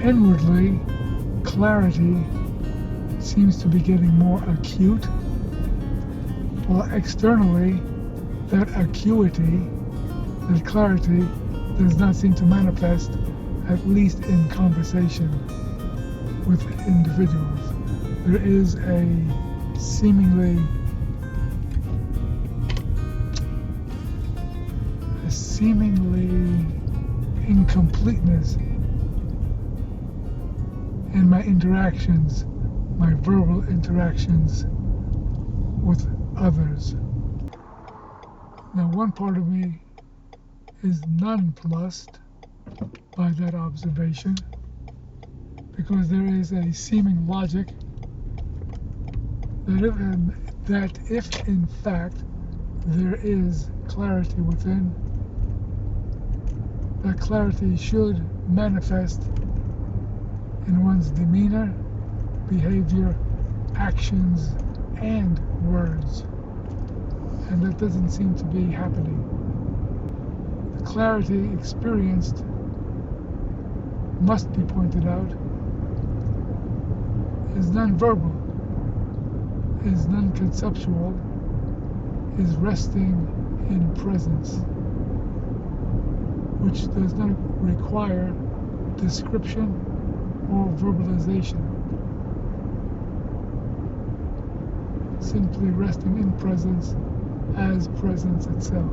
Inwardly, clarity seems to be getting more acute, while externally, that acuity, that clarity, does not seem to manifest, at least in conversation with individuals. There is a seemingly incompleteness in my interactions, my verbal interactions with others. Now, one part of me is nonplussed by that observation, because there is a seeming logic that if in fact there is clarity within, that clarity should manifest in one's demeanor, behavior, actions, and words. And that doesn't seem to be happening. The clarity experienced, must be pointed out, is non-verbal, is non-conceptual, is resting in presence, which does not require description or verbalization. Simply resting in presence as presence itself.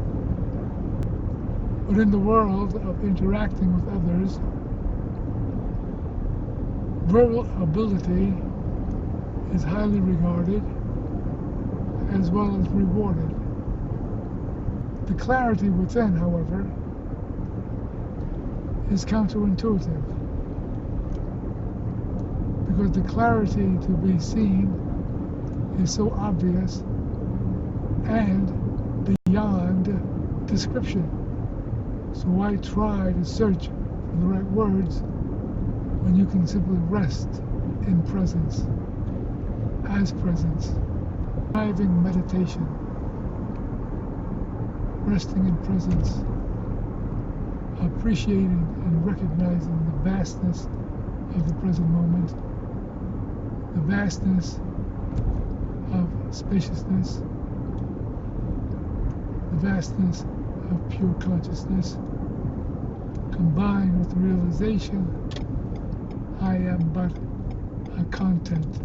But in the world of interacting with others, verbal ability is highly regarded as well as rewarded. The clarity within, however, is counterintuitive, because the clarity to be seen is so obvious and beyond description. So why try to search for the right words when you can simply rest in presence, as presence? Driving meditation, resting in presence, appreciating and recognizing the vastness of the present moment, the vastness of spaciousness, the vastness of pure consciousness, combined with the realization I am but a content.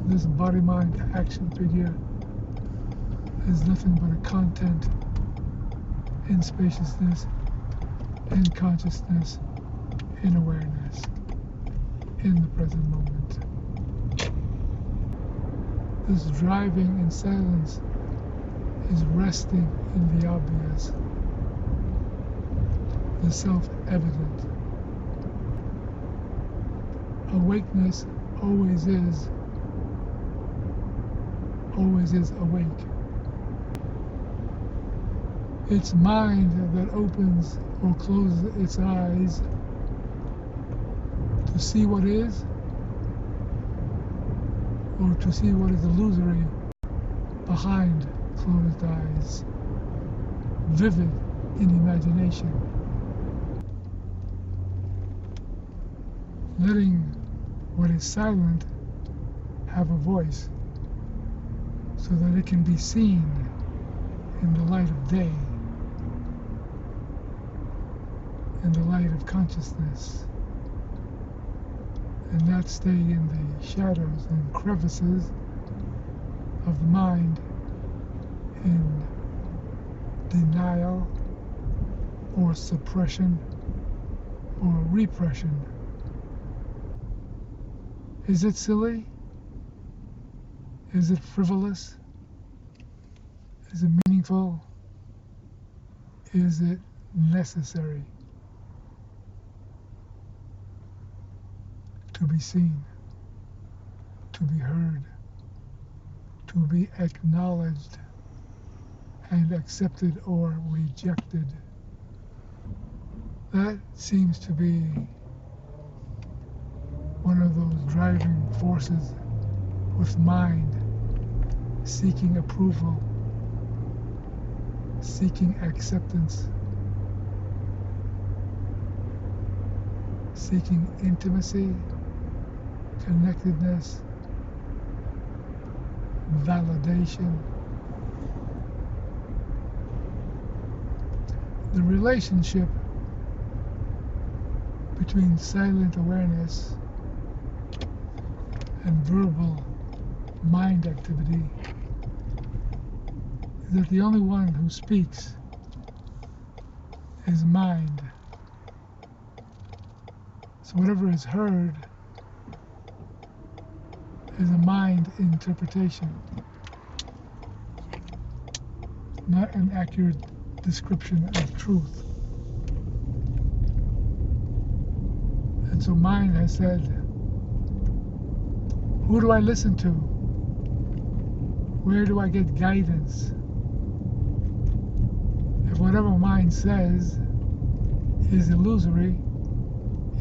This body-mind action figure is nothing but a content in spaciousness, in consciousness, in awareness, in the present moment. This driving in silence is resting in the obvious, the self-evident. Awakeness always is awake. It's mind that opens or closes its eyes to see what is, or to see what is illusory behind closed eyes, vivid in imagination. Letting what is silent have a voice, so that it can be seen in the light of day, in the light of consciousness, and not stay in the shadows and crevices of the mind in denial or suppression or repression. Is it silly? Is it frivolous? Is it meaningful? Is it necessary to be seen, to be heard, to be acknowledged and accepted or rejected? That seems to be one of those driving forces with mind seeking approval seeking acceptance, seeking intimacy, connectedness, validation. The relationship between silent awareness and verbal mind activity is that the only one who speaks is mind. So whatever is heard is a mind interpretation, not an accurate description of truth. And so mind has said, who do I listen to? Where do I get guidance? If whatever mind says is illusory,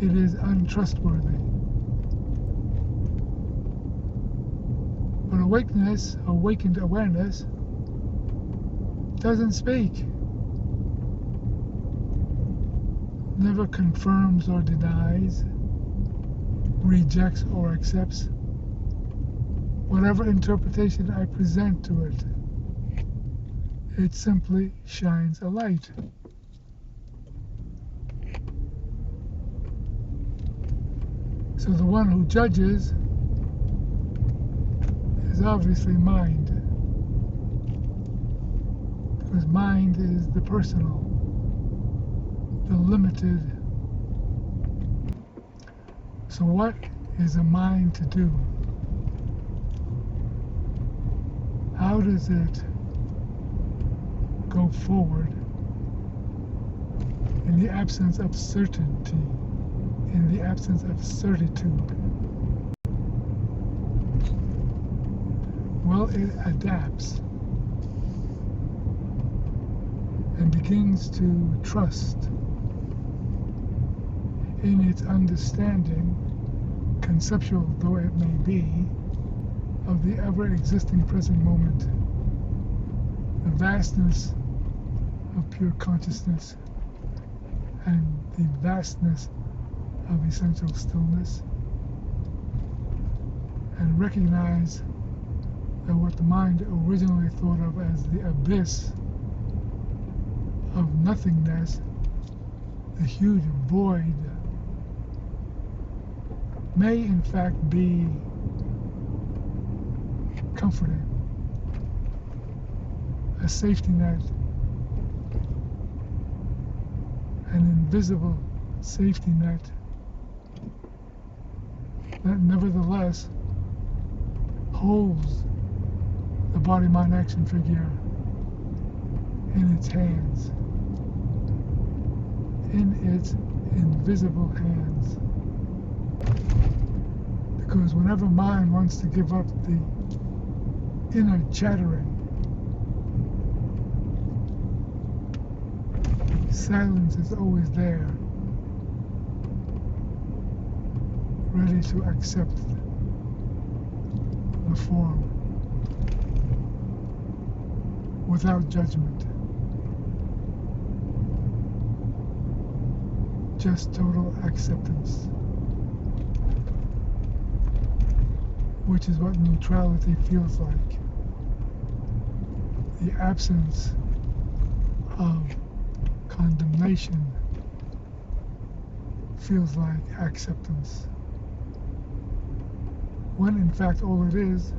it is untrustworthy. But awakened awareness, doesn't speak, never confirms or denies, rejects or accepts whatever interpretation I present to it. It simply shines a light. So the one who judges is obviously mind, because mind is the personal, the limited. So what is a mind to do? How does it go forward in the absence of certainty, in the absence of certitude? Well, it adapts and begins to trust in its understanding, conceptual though it may be, of the ever-existing present moment, the vastness of pure consciousness, and the vastness of essential stillness, and recognize that what the mind originally thought of as the abyss of nothingness, the huge void, may in fact be comforting, a safety net, an invisible safety net that nevertheless holds the body-mind action figure in its hands, in its invisible hands. Because whenever mind wants to give up the inner chattering, silence is always there, ready to accept the form without judgment, just total acceptance, which is what neutrality feels like. The absence of condemnation feels like acceptance, when in fact all it is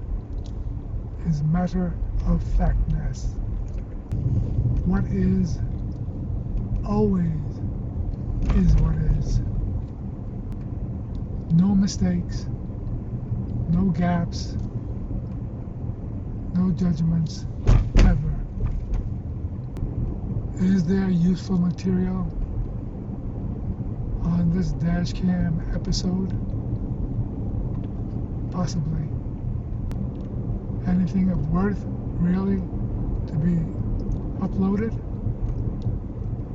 matter of factness. What is always is what is. No mistakes, no gaps, no judgments, ever. Is there useful material on this Dashcam episode? Possibly. Anything of worth, really, to be uploaded?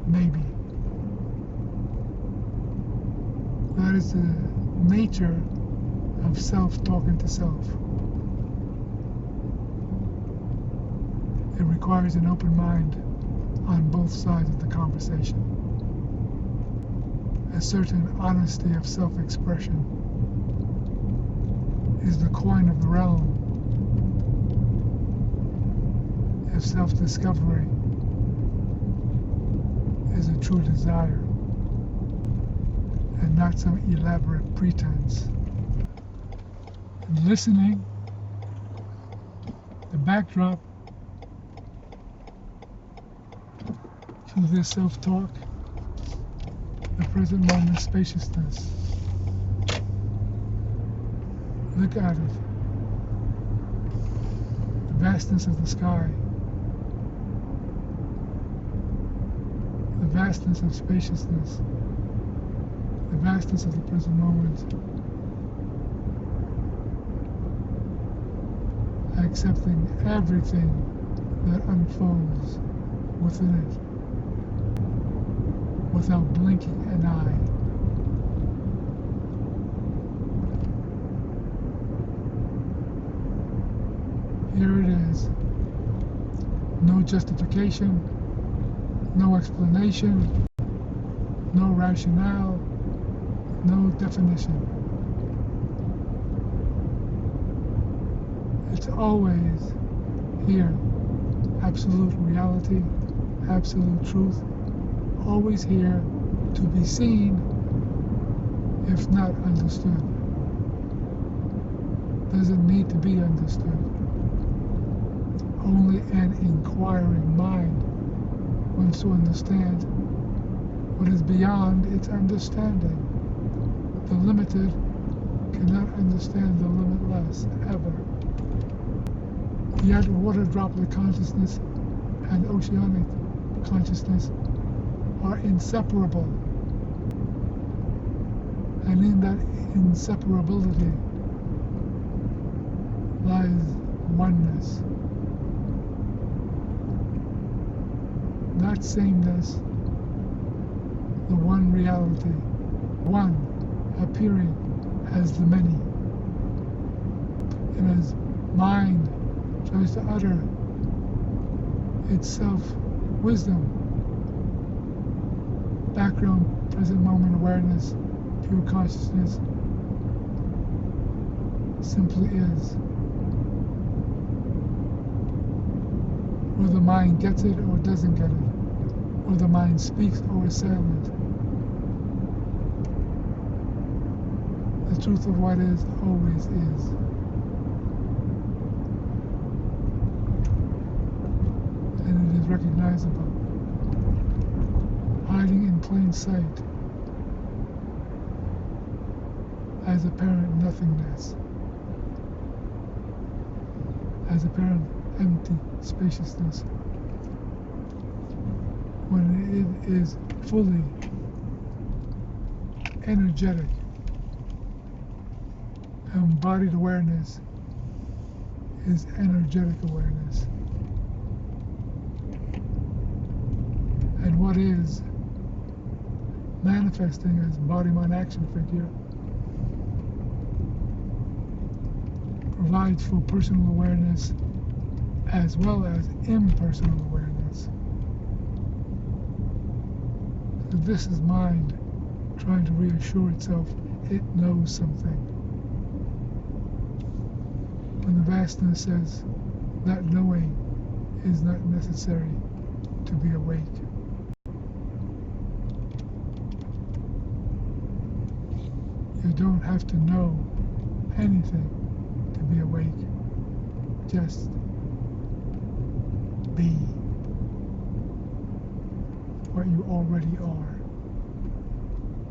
Maybe. That is the nature of self talking to self. It requires an open mind. on both sides of the conversation. A certain honesty of self-expression is the coin of the realm. If self-discovery is a true desire and not some elaborate pretense. And listening, the backdrop to this self-talk, the present moment spaciousness. Look at it. The vastness of the sky. The vastness of spaciousness. The vastness of the present moment. Accepting everything that unfolds within it without blinking an eye. Here it is. No justification, no explanation, no rationale, no definition. It's always here. Absolute reality, absolute truth, always here to be seen, if not understood. Doesn't need to be understood. Only an inquiring mind wants to understand what is beyond its understanding. The limited cannot understand the limitless, ever. Yet water droplet consciousness and oceanic consciousness are inseparable. And in that inseparability lies oneness. Not sameness, the one reality, one appearing as the many. And as mind tries to utter its self-wisdom, background, present moment awareness, pure consciousness, simply is. Or the mind gets it or doesn't get it. Or the mind speaks or is silent. The truth of what is always is. And it is recognizable. Hiding in plain sight as apparent nothingness. As apparent empty spaciousness, when it is fully energetic. Embodied awareness is energetic awareness. And what is manifesting as body-mind action figure provides for personal awareness as well as impersonal awareness. So this is mind trying to reassure itself it knows something. When the vastness says that knowing is not necessary to be awake. You don't have to know anything to be awake. Just be what you already are.